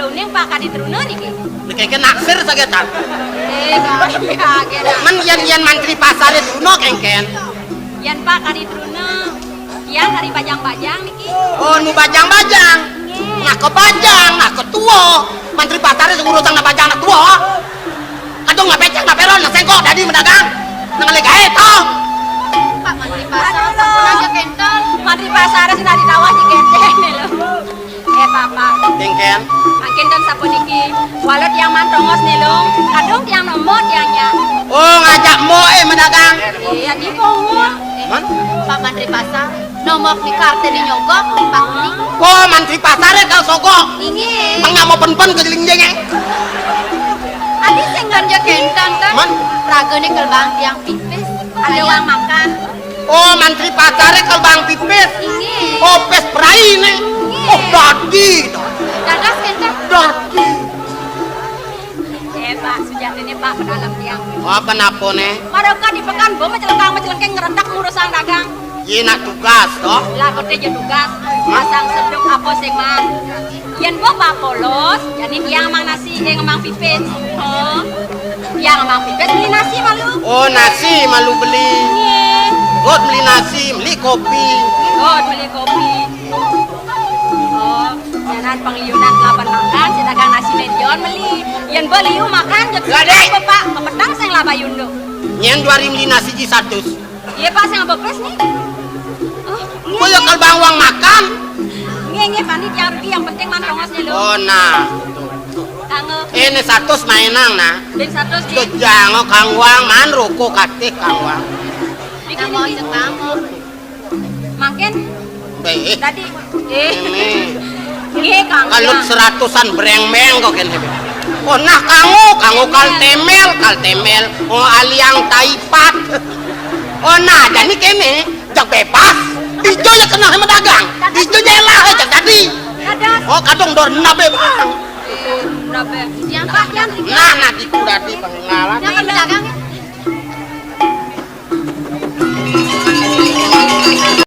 uning Pak Kaditruna niki. Keke naksir sagetan. Kaget. Men yen mantri pasar itu no kengken. Yan Pak Kaditruna. Yan hari bajang-bajang niki. Oh, nu bajang-bajang. Nah kebajang, nah ketua. Mantri pasar itu urusan na bajang na tua. Kadang nggak becek, nggak peron, nggak sengkok, dadi mendagang. Nangalek ae toh. Pak Mantri Pasar sampun aja kental. Mantri Pasar sudah ditawah di kenteng nih loh. Pak. Kengken. Makin dan sapuniki. Walau yang mantongos nih loh. Kadang yang nomor tiangnya. Oh, ngajak moe mendagang. Iya di bawah. Man? Pak Mantri Pasar. Nomor di kartu di nyogok Pak Uni. Oh, mantri pasar kau sogok. Ini. Pang mau pen-pen ke jeling-jengnya. Adi sengaja kentang kan? Man? Ragone kelbang tiang pipis. Ada uang makan. Oh, mantri pasar kalau bang pipis. Ini. Oh, pes perai nih. Oh, dadi. Dadas kentang. Dadi. Pak, sejak ini Pak ke dalam tiang. Oh, kenapa nih? Mereka di pekan bom mencelengkang ngerentak ngurusan dagang. Iya nak tugas toh. Lah gede je tugas. Masang seduk apa sing man. Yen bapak polos, jadi dia ngemang nasi, ngemang pipis. Oh. Dia ngemang pipis beli nasi malu. Oh, nasi malu beli. Iya. God beli nasi, beli kopi. Oh, beli kopi. Oh, jangan pengliunan laban makan, si dagang nasi medion beli. Yen beli makan je Gade. bapak, kepetang sing laba yundo. Nyen 2 beli nasi ji 100. Iya Pak, sing bepres nih. Oh, Boyo kalau bang uang makan. Nge pandi tiang rugi yang penting mantongosnya lo. Oh, nah. Kange. Ini 100 mainang nah. Ben 100 di. Kejango kang wang man ruko katik kang wang. Bikin ini kamu. Makin Baik. tadi Ini. Nge kang. Kalau 100-an breng-meng kok kene. Oh nah kangu kal temel. Oh aliang taipat. Oh nah jadi kene jak bebas. Ijo ya kena sama dagang. Ijo jelah jak tadi. Ada. Oh kadang dor nabe bang. Berapa? Yang Pak yang. Nah di tadi bang.